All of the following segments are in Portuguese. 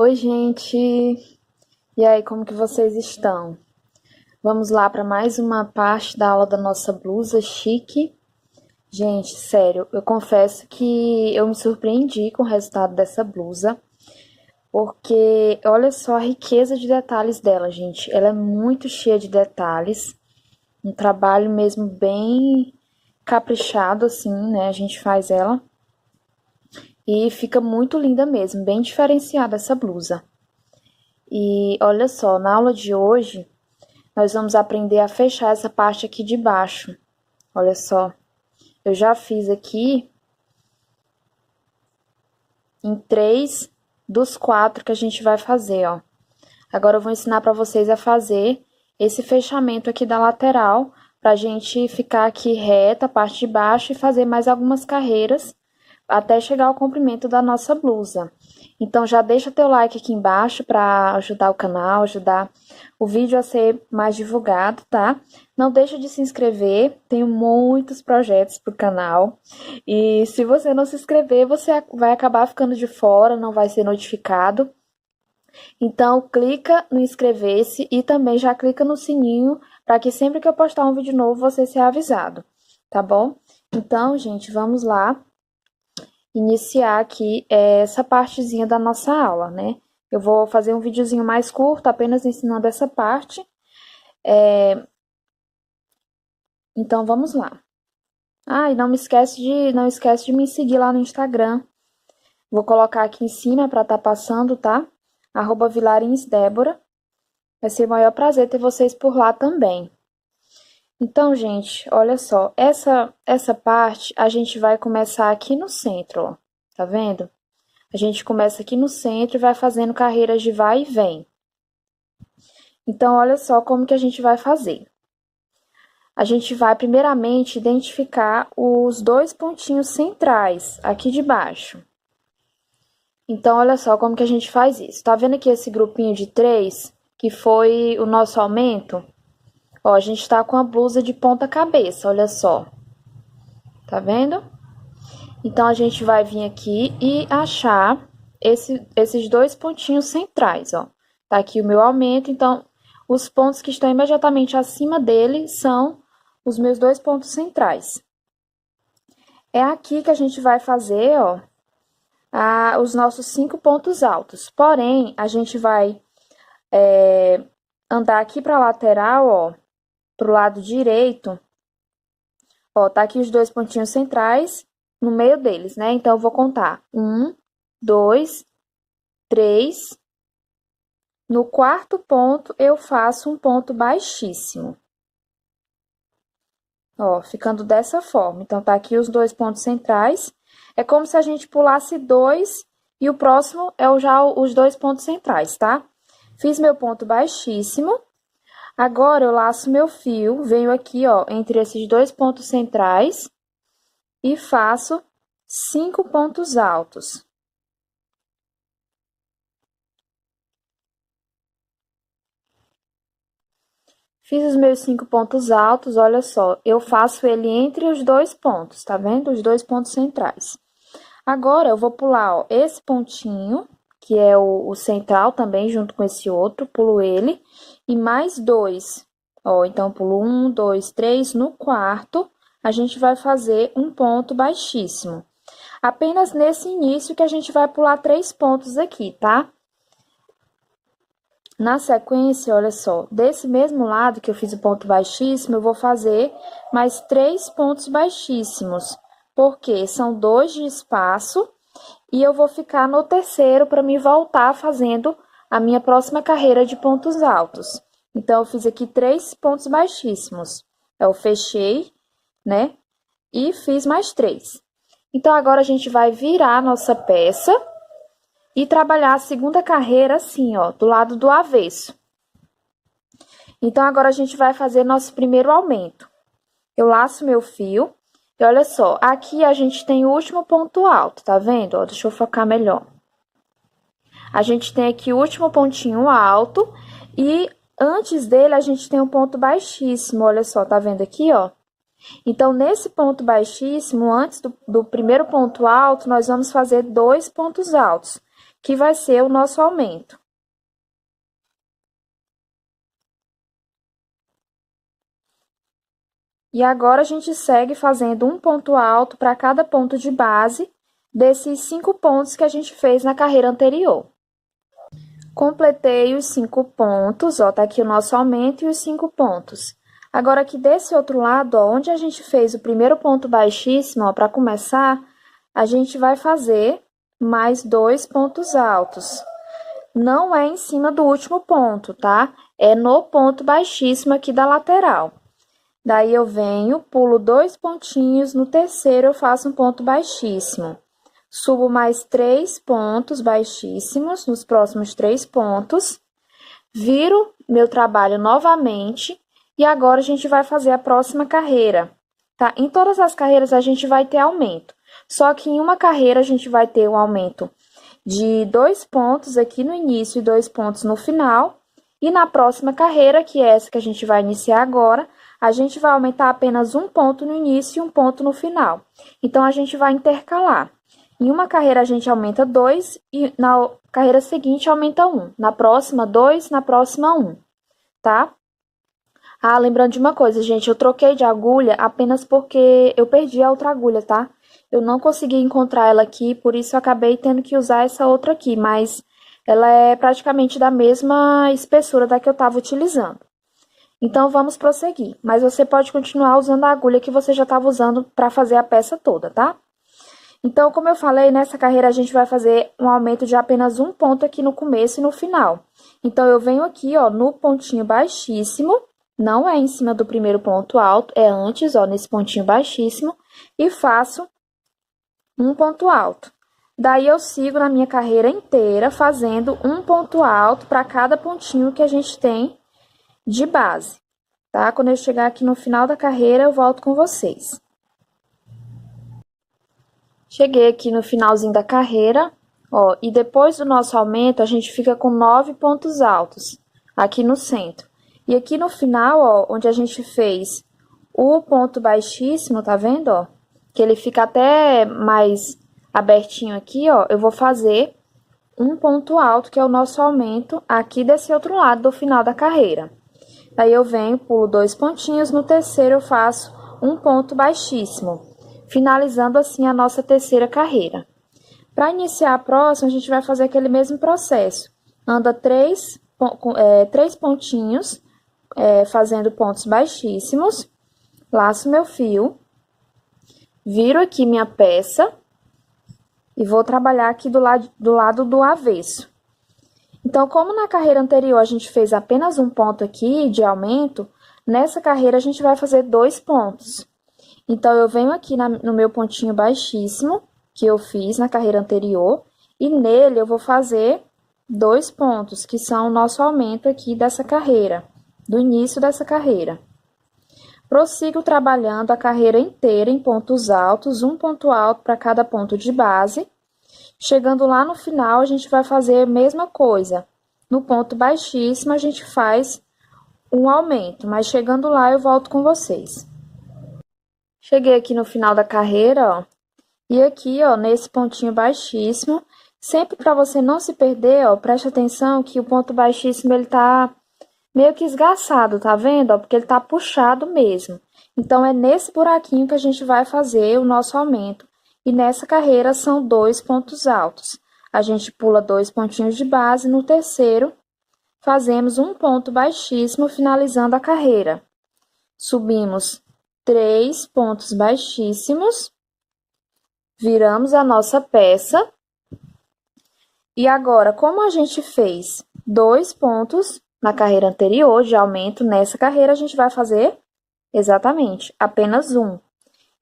Oi, gente! E aí, como que vocês estão? Vamos lá para mais uma parte da aula da nossa blusa chique. Gente, sério, eu confesso que eu me surpreendi com o resultado dessa blusa, porque olha só a riqueza de detalhes dela, gente. Ela é muito cheia de detalhes, um trabalho mesmo bem caprichado, assim, né? A gente faz ela e fica muito linda mesmo, bem diferenciada essa blusa. E olha só, na aula de hoje, nós vamos aprender a fechar essa parte aqui de baixo. Olha só, eu já fiz aqui em 3 dos 4 que a gente vai fazer, ó. Agora eu vou ensinar para vocês a fazer esse fechamento aqui da lateral, pra gente ficar aqui reta, a parte de baixo, e fazer mais algumas carreiras até chegar ao comprimento da nossa blusa. Então, já deixa teu like aqui embaixo para ajudar o canal, ajudar o vídeo a ser mais divulgado, tá? Não deixa de se inscrever, tenho muitos projetos pro canal. E se você não se inscrever, você vai acabar ficando de fora, não vai ser notificado. Então, clica no inscrever-se e também já clica no sininho para que sempre que eu postar um vídeo novo, você seja avisado, tá bom? Então, gente, vamos lá iniciar aqui essa partezinha da nossa aula, né? Eu vou fazer um videozinho mais curto, apenas ensinando essa parte. Então, vamos lá. Ah, e não esquece de me seguir lá no Instagram. Vou colocar aqui em cima para estar passando, tá? @vilarinsdébora. Vai ser o maior prazer ter vocês por lá também. Então, gente, olha só, essa parte a gente vai começar aqui no centro, ó. Tá vendo? A gente começa aqui no centro e vai fazendo carreiras de vai e vem. Então, olha só como que a gente vai fazer. A gente vai, primeiramente, identificar os 2 pontinhos centrais aqui de baixo. Então, olha só como que a gente faz isso. Tá vendo aqui esse grupinho de 3, que foi o nosso aumento? Ó, a gente tá com a blusa de ponta cabeça, olha só. Tá vendo? Então, a gente vai vir aqui e achar esses 2 pontinhos centrais, ó. Tá aqui o meu aumento, então, os pontos que estão imediatamente acima dele são os meus 2 pontos centrais. É aqui que a gente vai fazer, ó, os nossos 5 pontos altos. Porém, a gente vai andar aqui pra lateral, ó, pro lado direito. Ó, tá aqui os 2 pontinhos centrais no meio deles, né? Então, eu vou contar 1, 2, 3. No quarto ponto, eu faço um ponto baixíssimo. Ó, ficando dessa forma. Então, tá aqui os 2 pontos centrais. É como se a gente pulasse 2 e o próximo é já os 2 pontos centrais, tá? Fiz meu ponto baixíssimo. Agora, eu laço meu fio, venho aqui, ó, entre esses 2 pontos centrais e faço 5 pontos altos. Fiz os meus 5 pontos altos, olha só, eu faço ele entre os 2 pontos, tá vendo? Os 2 pontos centrais. Agora, eu vou pular, ó, esse pontinho, que é o central também, junto com esse outro, pulo ele, e mais 2. Ó, então, pulo 1, 2, 3, no quarto, a gente vai fazer um ponto baixíssimo. Apenas nesse início que a gente vai pular 3 pontos aqui, tá? Na sequência, olha só, desse mesmo lado que eu fiz o ponto baixíssimo, eu vou fazer mais 3 pontos baixíssimos, porque são 2 de espaço e eu vou ficar no terceiro para me voltar fazendo a minha próxima carreira de pontos altos. Então, eu fiz aqui 3 pontos baixíssimos. Eu fechei, né? E fiz mais 3. Então, agora a gente vai virar a nossa peça e trabalhar a segunda carreira assim, ó, do lado do avesso. Então, agora a gente vai fazer nosso primeiro aumento. Eu laço meu fio e olha só, aqui a gente tem o último ponto alto, tá vendo? Ó, deixa eu focar melhor. A gente tem aqui o último pontinho alto e antes dele a gente tem um ponto baixíssimo, olha só, tá vendo aqui, ó? Então, nesse ponto baixíssimo, antes do primeiro ponto alto, nós vamos fazer 2 pontos altos, que vai ser o nosso aumento. E agora, a gente segue fazendo um ponto alto para cada ponto de base desses 5 pontos que a gente fez na carreira anterior. Completei os 5 pontos, ó, tá aqui o nosso aumento e os 5 pontos. Agora, aqui desse outro lado, ó, onde a gente fez o primeiro ponto baixíssimo, ó, para começar, a gente vai fazer mais 2 pontos altos. Não é em cima do último ponto, tá? É no ponto baixíssimo aqui da lateral. Daí, eu venho, pulo 2 pontinhos, no terceiro eu faço um ponto baixíssimo. Subo mais 3 pontos baixíssimos nos próximos 3 pontos. Viro meu trabalho novamente e agora a gente vai fazer a próxima carreira, tá? Em todas as carreiras a gente vai ter aumento, só que em uma carreira a gente vai ter um aumento de 2 pontos aqui no início e 2 pontos no final. E na próxima carreira, que é essa que a gente vai iniciar agora, a gente vai aumentar apenas um ponto no início e um ponto no final. Então, a gente vai intercalar. Em uma carreira, a gente aumenta 2 e na carreira seguinte aumenta 1. Na próxima, 2, na próxima, 1, tá? Ah, lembrando de uma coisa, gente, eu troquei de agulha apenas porque eu perdi a outra agulha, tá? Eu não consegui encontrar ela aqui, por isso eu acabei tendo que usar essa outra aqui, mas ela é praticamente da mesma espessura da que eu estava utilizando. Então, vamos prosseguir. Mas você pode continuar usando a agulha que você já estava usando para fazer a peça toda, tá? Então, como eu falei, nessa carreira a gente vai fazer um aumento de apenas um ponto aqui no começo e no final. Então, eu venho aqui, ó, no pontinho baixíssimo, não é em cima do primeiro ponto alto, é antes, ó, nesse pontinho baixíssimo, e faço um ponto alto. Daí, eu sigo na minha carreira inteira fazendo um ponto alto para cada pontinho que a gente tem de base, tá? Quando eu chegar aqui no final da carreira, eu volto com vocês. Cheguei aqui no finalzinho da carreira, ó, e depois do nosso aumento, a gente fica com 9 pontos altos aqui no centro. E aqui no final, ó, onde a gente fez o ponto baixíssimo, tá vendo, ó? Que ele fica até mais abertinho aqui, ó, eu vou fazer um ponto alto, que é o nosso aumento, aqui desse outro lado do final da carreira. Aí, eu venho, pulo 2 pontinhos, no terceiro eu faço um ponto baixíssimo, finalizando assim a nossa terceira carreira. Para iniciar a próxima, a gente vai fazer aquele mesmo processo. Anda 3 pontinhos, fazendo pontos baixíssimos, laço meu fio, viro aqui minha peça e vou trabalhar aqui do lado do avesso. Então, como na carreira anterior a gente fez apenas um ponto aqui de aumento, nessa carreira a gente vai fazer 2 pontos. Então, eu venho aqui no meu pontinho baixíssimo, que eu fiz na carreira anterior, e nele eu vou fazer 2 pontos, que são o nosso aumento aqui dessa carreira, do início dessa carreira. Prossigo trabalhando a carreira inteira em pontos altos, um ponto alto para cada ponto de base. Chegando lá no final, a gente vai fazer a mesma coisa. No ponto baixíssimo, a gente faz um aumento, mas chegando lá eu volto com vocês. Cheguei aqui no final da carreira, ó, e aqui, ó, nesse pontinho baixíssimo, sempre para você não se perder, ó, preste atenção que o ponto baixíssimo, ele tá meio que esgaçado, tá vendo, ó, porque ele tá puxado mesmo. Então, é nesse buraquinho que a gente vai fazer o nosso aumento. E nessa carreira são 2 pontos altos. A gente pula 2 pontinhos de base, no terceiro fazemos um ponto baixíssimo, finalizando a carreira. Subimos 3 pontos baixíssimos, viramos a nossa peça. E agora, como a gente fez 2 pontos na carreira anterior de aumento, nessa carreira a gente vai fazer exatamente apenas um.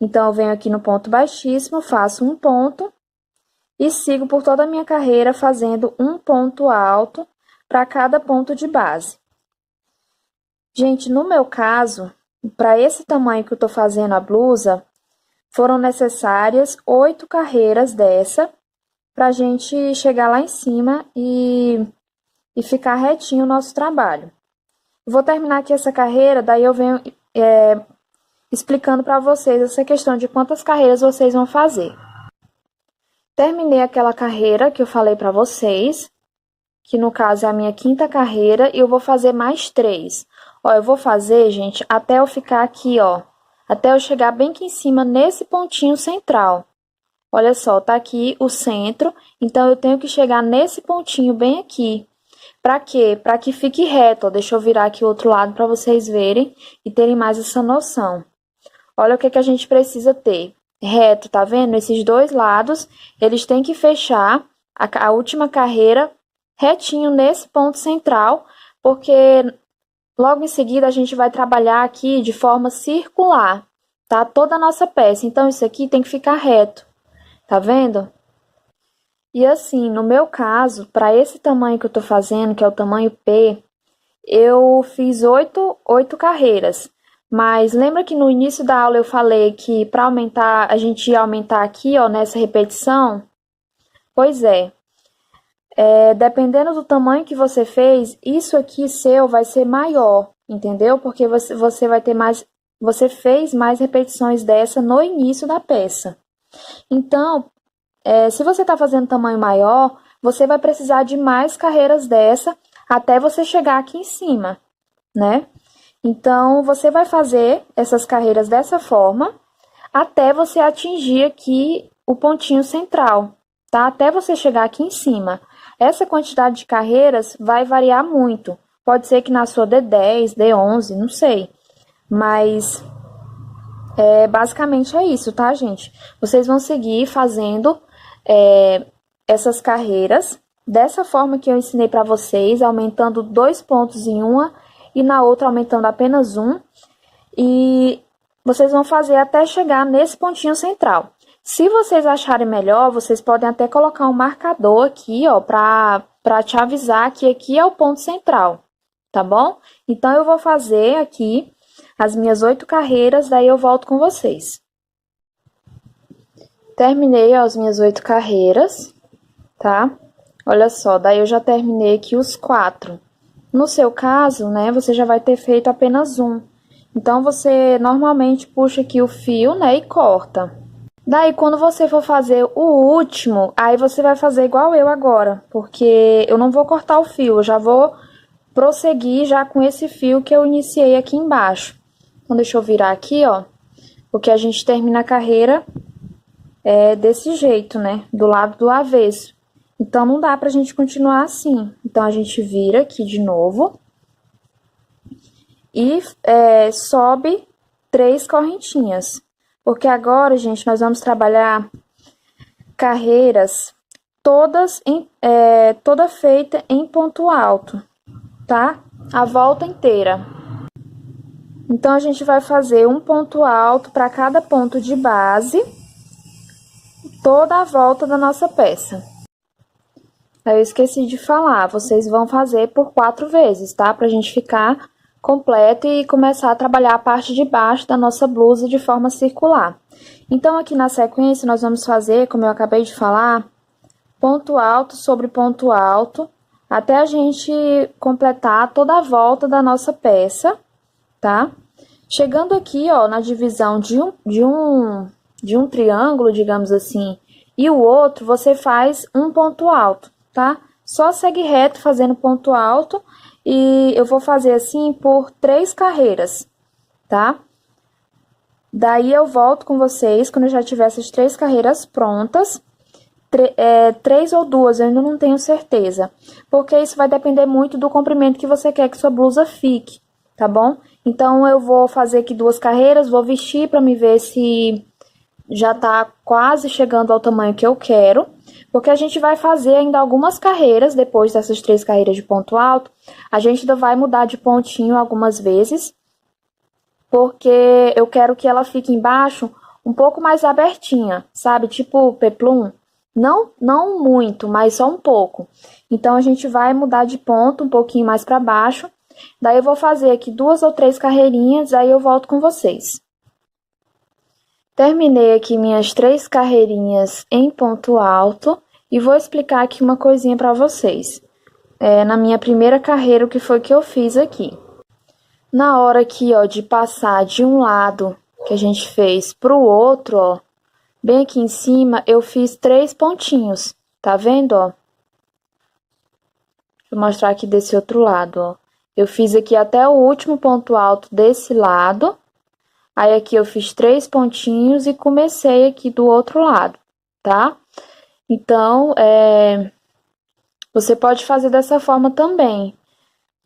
Então, eu venho aqui no ponto baixíssimo, faço um ponto e sigo por toda a minha carreira fazendo um ponto alto para cada ponto de base. Gente, no meu caso, para esse tamanho que eu tô fazendo a blusa, foram necessárias 8 carreiras dessa pra gente chegar lá em cima e ficar retinho o nosso trabalho. Vou terminar aqui essa carreira, daí eu venho explicando para vocês essa questão de quantas carreiras vocês vão fazer. Terminei aquela carreira que eu falei pra vocês, que no caso é a minha quinta carreira, e eu vou fazer mais 3. Ó, eu vou fazer, gente, até eu ficar aqui, ó, até eu chegar bem aqui em cima, nesse pontinho central. Olha só, tá aqui o centro, então eu tenho que chegar nesse pontinho bem aqui. Pra quê? Pra que fique reto, ó. Deixa eu virar aqui o outro lado pra vocês verem e terem mais essa noção. Olha o que a gente precisa ter. Reto, tá vendo? Esses dois lados, eles têm que fechar a última carreira retinho nesse ponto central, porque logo em seguida a gente vai trabalhar aqui de forma circular, tá? Toda a nossa peça. Então, isso aqui tem que ficar reto, tá vendo? E assim, no meu caso, para esse tamanho que eu tô fazendo, que é o tamanho P, eu fiz 8 carreiras. Mas lembra que no início da aula eu falei que para aumentar, a gente ia aumentar aqui, ó, nessa repetição? Pois é. Dependendo do tamanho que você fez, isso aqui seu vai ser maior, entendeu? Porque você vai ter mais, você fez mais repetições dessa no início da peça. Então, se você está fazendo tamanho maior, você vai precisar de mais carreiras dessa até você chegar aqui em cima, né? Então, você vai fazer essas carreiras dessa forma até você atingir aqui o pontinho central, tá? Até você chegar aqui em cima. Essa quantidade de carreiras vai variar muito. Pode ser que na sua dê 10, dê 11, não sei. Mas, basicamente é isso, tá, gente? Vocês vão seguir fazendo essas carreiras dessa forma que eu ensinei para vocês, aumentando 2 pontos em uma e na outra aumentando apenas um. E vocês vão fazer até chegar nesse pontinho central. Se vocês acharem melhor, vocês podem até colocar um marcador aqui, ó, para te avisar que aqui é o ponto central, tá bom? Então, eu vou fazer aqui as minhas 8 carreiras, daí eu volto com vocês. Terminei, ó, as minhas 8 carreiras, tá? Olha só, daí eu já terminei aqui os 4. No seu caso, né, você já vai ter feito apenas um. Então, você normalmente puxa aqui o fio, né, e corta. Daí, quando você for fazer o último, aí você vai fazer igual eu agora, porque eu não vou cortar o fio, eu já vou prosseguir já com esse fio que eu iniciei aqui embaixo. Então, deixa eu virar aqui, ó, porque a gente termina a carreira desse jeito, né, do lado do avesso. Então, não dá pra gente continuar assim. Então, a gente vira aqui de novo e sobe 3 correntinhas. Porque agora, gente, nós vamos trabalhar carreiras toda feita em ponto alto, tá? A volta inteira. Então, a gente vai fazer um ponto alto para cada ponto de base, toda a volta da nossa peça. Eu esqueci de falar, vocês vão fazer por 4 vezes, tá? Pra gente ficar completo e começar a trabalhar a parte de baixo da nossa blusa de forma circular. Então, aqui na sequência, nós vamos fazer, como eu acabei de falar, ponto alto sobre ponto alto, até a gente completar toda a volta da nossa peça, tá? Chegando aqui, ó, na divisão de um triângulo, digamos assim, e o outro, você faz um ponto alto, tá? Só segue reto fazendo ponto alto e eu vou fazer assim por 3 carreiras, tá? Daí eu volto com vocês quando eu já tiver essas 3 carreiras prontas. 3 ou 2, eu ainda não tenho certeza. Porque isso vai depender muito do comprimento que você quer que sua blusa fique, tá bom? Então, eu vou fazer aqui 2 carreiras, vou vestir pra me ver se já tá quase chegando ao tamanho que eu quero. Porque a gente vai fazer ainda algumas carreiras, depois dessas 3 carreiras de ponto alto. A gente ainda vai mudar de pontinho algumas vezes. Porque eu quero que ela fique embaixo um pouco mais abertinha, sabe? Tipo peplum. Não muito, mas só um pouco. Então, a gente vai mudar de ponto um pouquinho mais para baixo. Daí, eu vou fazer aqui 2 ou 3 carreirinhas, aí eu volto com vocês. Terminei aqui minhas 3 carreirinhas em ponto alto e vou explicar aqui uma coisinha para vocês. Na minha primeira carreira, o que foi que eu fiz aqui? Na hora aqui, ó, de passar de um lado que a gente fez pro outro, ó, bem aqui em cima, eu fiz 3 pontinhos, tá vendo, ó? Deixa eu mostrar aqui desse outro lado, ó. Eu fiz aqui até o último ponto alto desse lado. Aí, aqui eu fiz 3 pontinhos e comecei aqui do outro lado, tá? Então, você pode fazer dessa forma também.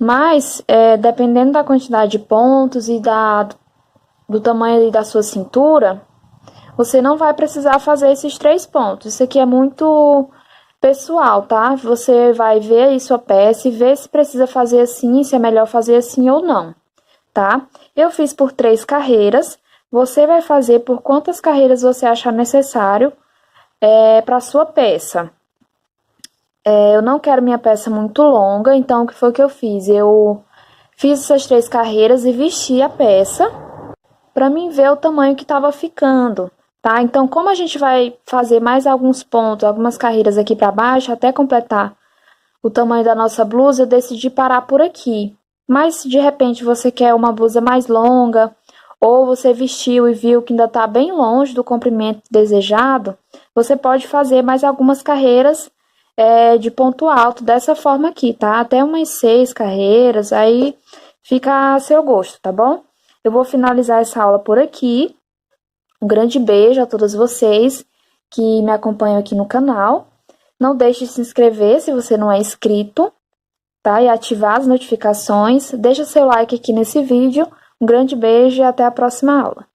Mas, dependendo da quantidade de pontos e do tamanho da sua cintura, você não vai precisar fazer esses 3 pontos. Isso aqui é muito pessoal, tá? Você vai ver aí sua peça e ver se precisa fazer assim, se é melhor fazer assim ou não, tá? Eu fiz por 3 carreiras, você vai fazer por quantas carreiras você achar necessário para sua peça. Eu não quero minha peça muito longa, então o que foi que eu fiz? Eu fiz essas 3 carreiras e vesti a peça para mim ver o tamanho que estava ficando, tá? Então, como a gente vai fazer mais alguns pontos, algumas carreiras aqui para baixo, até completar o tamanho da nossa blusa, eu decidi parar por aqui. Mas, se de repente você quer uma blusa mais longa, ou você vestiu e viu que ainda tá bem longe do comprimento desejado, você pode fazer mais algumas carreiras de ponto alto dessa forma aqui, tá? Até umas 6 carreiras, aí fica a seu gosto, tá bom? Eu vou finalizar essa aula por aqui. Um grande beijo a todas vocês que me acompanham aqui no canal. Não deixe de se inscrever se você não é inscrito, tá? E ativar as notificações. Deixa seu like aqui nesse vídeo. Um grande beijo e até a próxima aula.